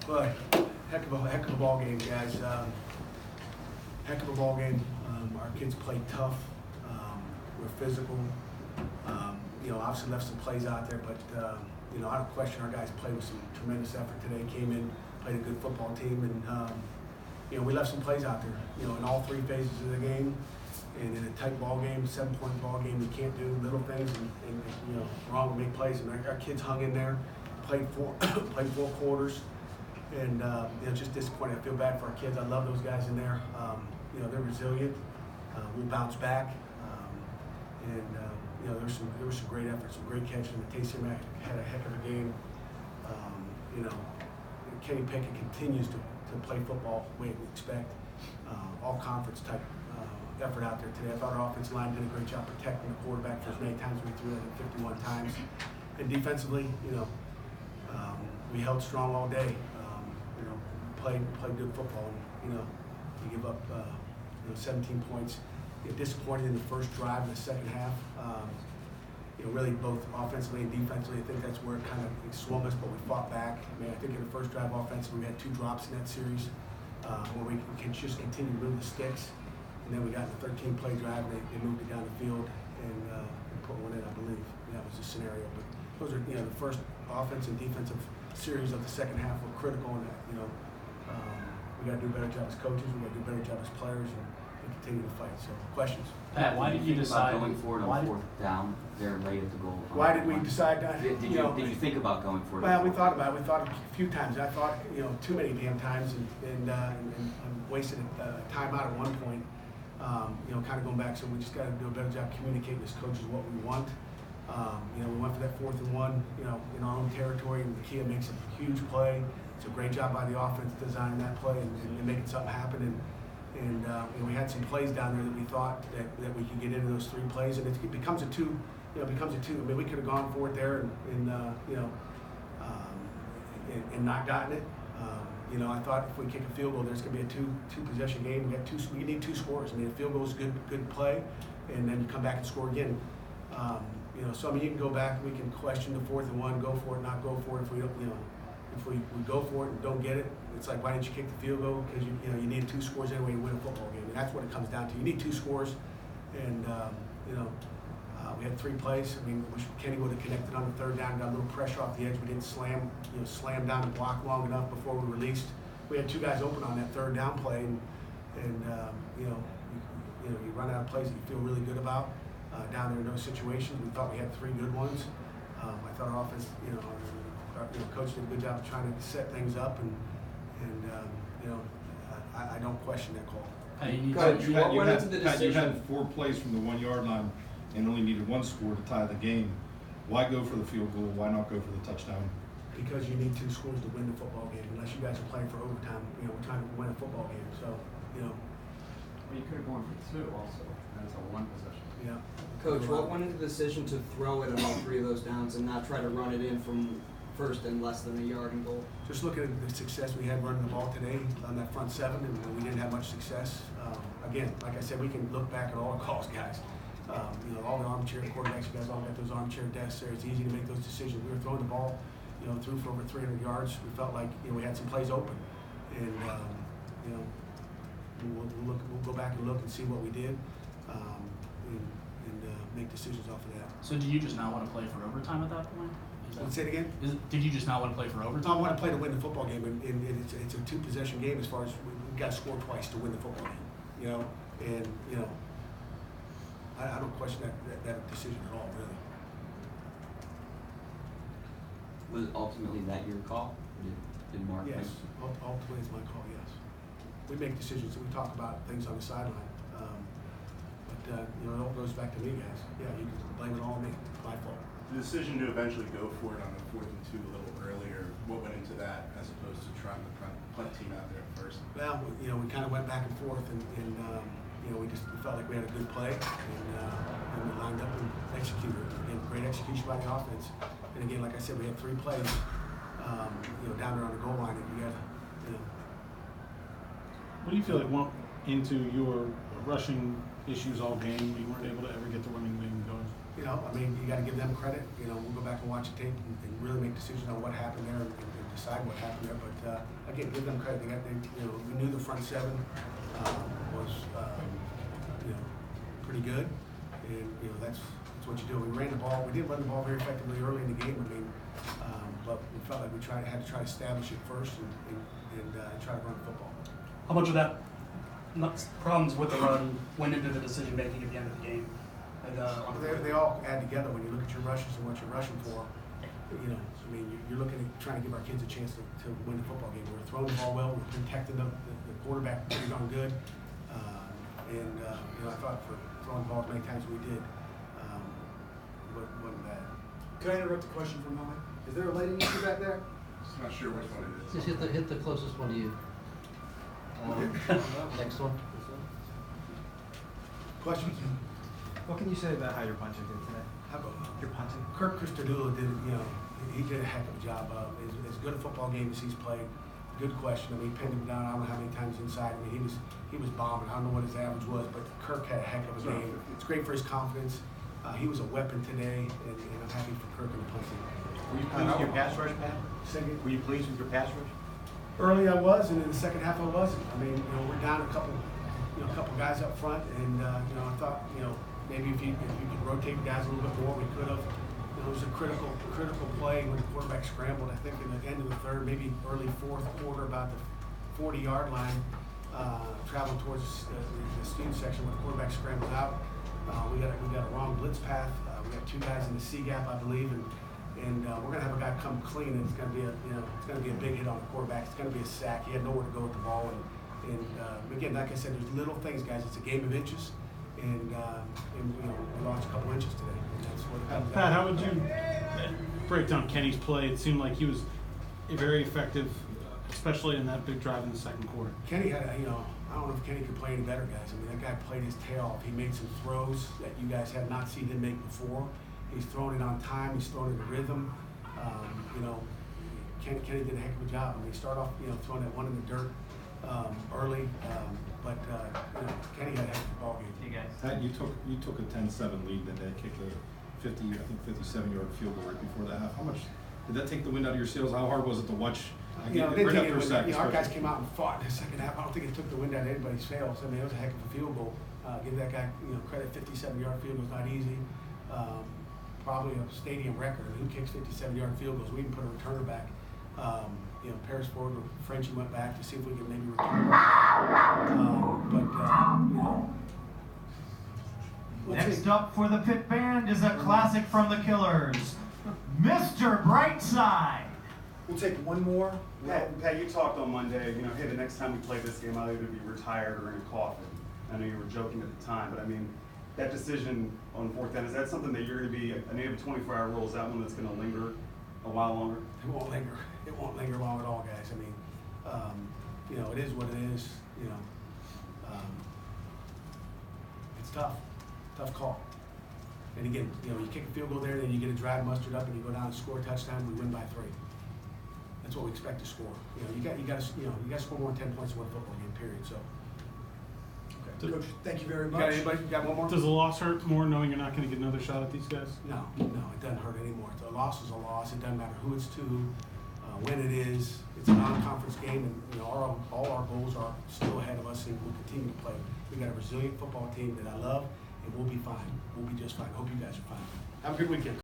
But heck of a ball game, guys. Heck of a ball game. Our kids played tough. We're physical. Obviously left some plays out there, but I don't question our guys played with some tremendous effort today. Came in, played a good football team, and we left some plays out there. In all three phases of the game, and in a tight ball game, 7-point ball game, you can't do little things and wrong and make plays. And our kids hung in there, played four quarters, and just disappointed. I feel bad for our kids. I love those guys in there. They're resilient. We'll bounce back. There was some great efforts, some great catches. Matacey had a heck of a game. Kenny Pickett continues to play football the way we expect. All conference type effort out there today. I thought our offensive line did a great job protecting the quarterback for as many times we threw it, 51 times. And defensively, we held strong all day. Played good football. And, you give up 17 points. Disappointed in the first drive in the second half. Really both offensively and defensively. I think that's where it kind of swung us, but we fought back. I think in the first drive offensively, we had 2 drops in that series where we can just continue to move the sticks. And then we got the 13-play drive. They moved it down the field and put one in, I believe. That was the scenario. But those are the first offense and defensive series of the second half were critical in that. We got to do a better job as coaches. We got to do a better job as players. And continue to fight. So, questions? Pat, why did you decide going forward on fourth down there late at the goal? Why did we decide that? Did you think about going for it? Well, we thought about it. We thought a few times. I thought too many damn times, and wasted time out at one point. Kind of going back. So we just got to do a better job communicating as coaches what we want. We went for that 4th and 1. In our own territory, and Kia makes a huge play. It's a great job by the offense designing that play and making something happen. And we had some plays down there that we thought that we could get into those 3 plays, and it becomes a 2. It becomes a 2. I mean, we could have gone for it there and not gotten it. I thought if we kick a field goal, there's going to be a two possession game. We need 2 scores. I mean, a field goal is good play, and then you come back and score again. So I mean, you can go back. We can question the 4th and 1, go for it, not go for it. If we don't, if we go for it and don't get it, it's like, why didn't you kick the field goal? Because you need 2 scores anyway to win a football game, and that's what it comes down to. You need 2 scores, and we had 3 plays. I mean, wish Kenny would have connected on the 3rd down, got a little pressure off the edge. We didn't slam down the block long enough before we released. We had 2 guys open on that 3rd down play, and you run out of plays that you feel really good about down there in those situations. We thought we had 3 good ones. I thought our offense, our coach did a good job of trying to set things up, and I don't question that call. Coach, you had 4 plays from the 1-yard line and only needed 1 score to tie the game. Why go for the field goal? Why not go for the touchdown? Because you need 2 scores to win the football game. Unless you guys are playing for overtime, we're trying to win a football game. So, Well, you could have gone for 2 also. That's a 1 possession. Yeah. Coach, what went into the decision to throw it on all 3 of those downs and not try to run it in from first and less than a yard and goal? Just looking at the success we had running the ball today on that front 7, and we didn't have much success. Again, like I said, we can look back at all the calls, guys. All the armchair quarterbacks, you guys all got those armchair desks there. It's easy to make those decisions. We were throwing the ball, through for over 300 yards. We felt like we had some plays open, and we'll go back and look and see what we did, and make decisions off of that. So do you just not want to play for overtime at that point? Say it again? Did you just not want to play for overtime? I want to play to win the football game, and it's a 2-possession game as far as we've got to score twice to win the football game. And I don't question that decision at all, really. Was ultimately that your call? Did Mark? Yes, ultimately it's my call. Yes, we make decisions. We talk about things on the sideline, but it all goes back to me, guys. Yeah, you can blame it all on me. It's my fault. The decision to eventually go for it on the 4th and 2 a little earlier, what went into that as opposed to trying to punt team out there first? Well, we kind of went back and forth, and we felt like we had a good play, and we lined up and executed. Again, great execution by the offense. And again, like I said, we had 3 plays, down there on the goal line, and you got, What do you feel like went into your rushing issues all game? You weren't able to ever get the running game going. I mean, you got to give them credit. We'll go back and watch the tape and really make decisions on what happened there and decide what happened there. But again, give them credit. We knew the front seven was pretty good, and that's what you do. We ran the ball. We didn't run the ball very effectively early in the game. I mean, but we felt like we had to try to establish it first and try to run football. How much of that problems with the run went into the decision making at the end of the game? And, they all add together when you look at your rushes and what you're rushing for. I mean, you're looking at trying to give our kids a chance to win the football game. We're throwing the ball well. We're protecting the quarterback pretty darn good. I thought for throwing the ball as many times as we did, wasn't bad. Could I interrupt a question for a moment? Is there a lighting issue back there? Just not sure which one it is. Just hit the closest one to you. Next one. Questions? What can you say about how your punching did today? How about Your punching? Kirk Christodoulou did, he did a heck of a job. As good a football game as he's played. Good question. I mean, he pinned him down. I don't know how many times inside. I mean, he was bombing. I don't know what his average was, but Kirk had a heck of a game. It's great for his confidence. He was a weapon today, and I'm happy for Kirk in the punching. Were you pleased with your pass rush, Pat? Second. Were you pleased with your pass rush? Early I was, and in the second half I wasn't. I mean, we're down a couple guys up front, and I thought, maybe if you could rotate guys a little bit more, we could have. It was a critical play when the quarterback scrambled. I think in the end of the third, maybe early fourth quarter, about the 40-yard line, traveling towards the student section when the quarterback scrambles out. We got a wrong blitz path. We got two guys in the C gap, I believe, and we're gonna have a guy come clean, and it's gonna be a big hit on the quarterback. It's gonna be a sack. He had nowhere to go with the ball, and again, like I said, there's little things, guys. It's a game of inches, and we lost a couple inches today, and that's what it comes down to. Pat, how would you break down Kenny's play? It seemed like he was very effective, especially in that big drive in the second quarter. Kenny had, I don't know if Kenny could play any better, guys. I mean, that guy played his tail off. He made some throws that you guys have not seen him make before. He's throwing it on time. He's throwing it in rhythm. Kenny did a heck of a job. I mean, he started off, throwing that one in the dirt early, but Kenny had a heck of a ball game. hey guys. Pat, you took a 10-7 lead that day, kicked a 57-yard field goal right before the half. How much did that take the wind out of your sails? How hard was it to watch? Our guys came out and fought in the second half. I don't think it took the wind out of anybody's sails. I mean, it was a heck of a field goal. Give that guy, credit. 57-yard field goal is not easy. Probably a stadium record. I mean, who kicks 57-yard field goals? We even put a returner back. Paris Ford or Frenchie went back to see if we could maybe return. Next up for the Pitt Band is a classic from the Killers, Mr. Brightside. We'll take one more. Pat, you talked on Monday, hey, the next time we play this game, I'll either be retired or in a coffin. I know you were joking at the time, but I mean, that decision on fourth down, is that something that you're going to be, I know you have a 24-hour rule, is that one that's going to linger a while longer? It won't linger. It won't linger long at all, guys. I mean, it is what it is. It's tough call. And again, you kick a field goal there, then you get a drive mustered up, and you go down and score a touchdown. We win by 3. That's what we expect to score. You got to score more than 10 points to win a football game. Period. So. Coach, thank you very much. Anybody got one more? Does the loss hurt more knowing you're not going to get another shot at these guys? No, it doesn't hurt anymore. A loss is a loss. It doesn't matter who it's to, when it is. It's a non-conference game, and all our goals are still ahead of us, and we'll continue to play. We got a resilient football team that I love, and we'll be fine. We'll be just fine. Hope you guys are fine. Have a good weekend.